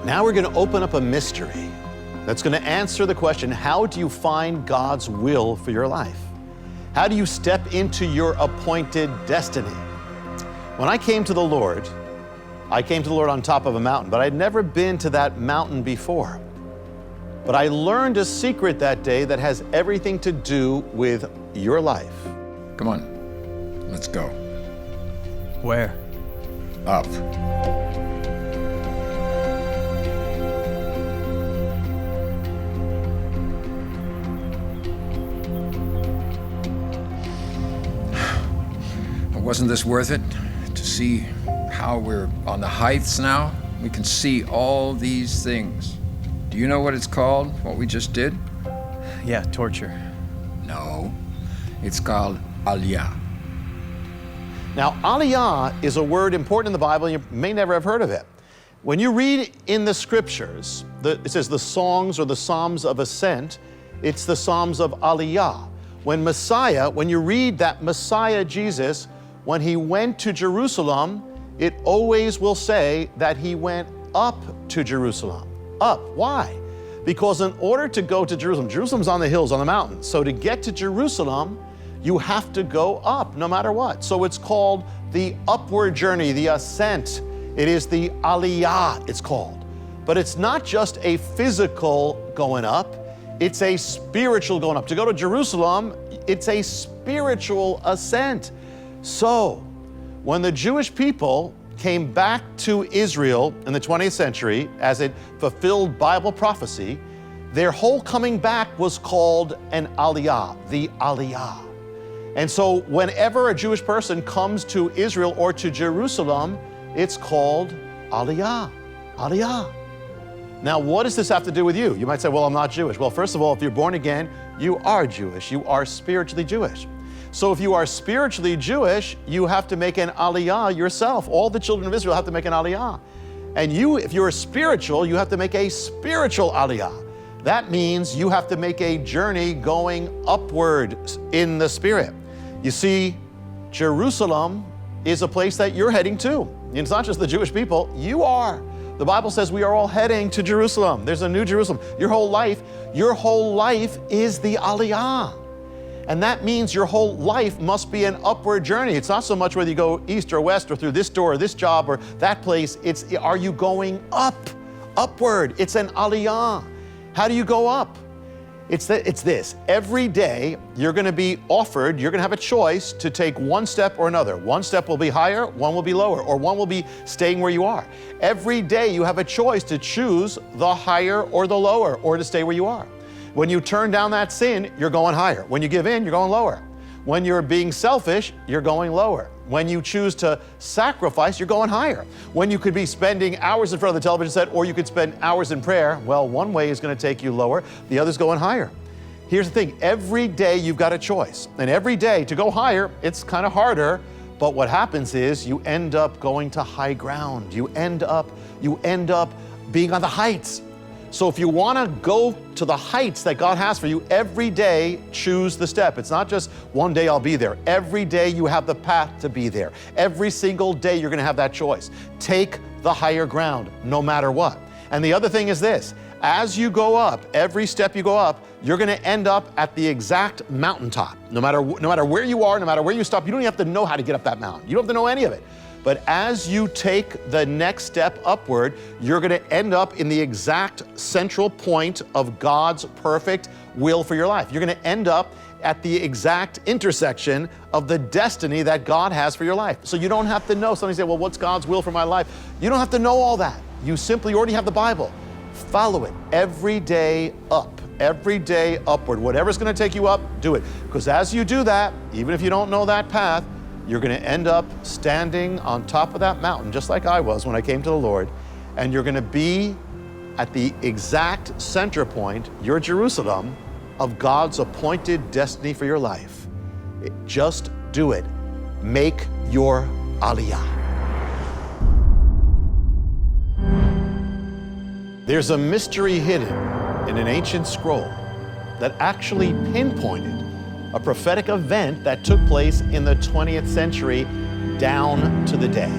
Now we're going to open up a mystery that's going to answer the question, how do you find God's will for your life? How do you step into your appointed destiny? When I came to the Lord on top of a mountain, but I'd never been to that mountain before. But I learned a secret that day that has everything to do with your life. Come on, let's go. Where? Up. Wasn't this worth it? To see how we're on the heights now? We can see all these things. Do you know what it's called, what we just did? Yeah, torture. No, it's called Aliyah. Now, Aliyah is a word important in the Bible, and you may never have heard of it. When you read in the scriptures, it says the songs or the Psalms of Ascent, it's the Psalms of Aliyah. When you read that Messiah Jesus, when he went to Jerusalem, it always will say that he went up to Jerusalem. Up. Why? Because in order to go to Jerusalem, Jerusalem's on the hills, on the mountains. So to get to Jerusalem, you have to go up no matter what. So it's called the upward journey, the ascent. It is the Aliyah, it's called. But it's not just a physical going up, it's a spiritual going up. To go to Jerusalem, it's a spiritual ascent. So, when the Jewish people came back to Israel in the 20th century as it fulfilled Bible prophecy, their whole coming back was called an Aliyah, the Aliyah. And so whenever a Jewish person comes to Israel or to Jerusalem, it's called Aliyah, Aliyah. Now, what does this have to do with you? You might say, well, I'm not Jewish. Well, first of all, if you're born again, you are Jewish. You are spiritually Jewish. So if you are spiritually Jewish, you have to make an Aliyah yourself. All the children of Israel have to make an Aliyah. And you, if you're spiritual, you have to make a spiritual Aliyah. That means you have to make a journey going upward in the Spirit. You see, Jerusalem is a place that you're heading to. It's not just the Jewish people, you are. The Bible says we are all heading to Jerusalem. There's a new Jerusalem. Your whole life is the Aliyah. And that means your whole life must be an upward journey. It's not so much whether you go east or west or through this door or this job or that place. It's, are you going up, upward? It's an Aliyah. How do you go up? It's this. Every day you're going to be offered, you're going to have a choice to take one step or another. One step will be higher, one will be lower, or one will be staying where you are. Every day you have a choice to choose the higher or the lower, or to stay where you are. When you turn down that sin, you're going higher. When you give in, you're going lower. When you're being selfish, you're going lower. When you choose to sacrifice, you're going higher. When you could be spending hours in front of the television set, or you could spend hours in prayer, well, one way is going to take you lower, the other's going higher. Here's the thing, every day you've got a choice. And every day to go higher, it's kind of harder, but what happens is you end up going to high ground. You end up being on the heights. So if you want to go to the heights that God has for you, every day choose the step. It's not just one day I'll be there. Every day you have the path to be there. Every single day you're going to have that choice. Take the higher ground, no matter what. And the other thing is this, as you go up, every step you go up, you're going to end up at the exact mountaintop. No matter where you are, no matter where you stop, you don't even have to know how to get up that mountain. You don't have to know any of it. But as you take the next step upward, you're going to end up in the exact central point of God's perfect will for your life. You're going to end up at the exact intersection of the destiny that God has for your life. So you don't have to know. Somebody say, well, what's God's will for my life? You don't have to know all that. You simply already have the Bible. Follow it every day up, every day upward. Whatever's going to take you up, do it. Because as you do that, even if you don't know that path, you're going to end up standing on top of that mountain, just like I was when I came to the Lord, and you're going to be at the exact center point, your Jerusalem, of God's appointed destiny for your life. Just do it. Make your Aliyah. There's a mystery hidden in an ancient scroll that actually pinpointed a prophetic event that took place in the 20th century down to the day.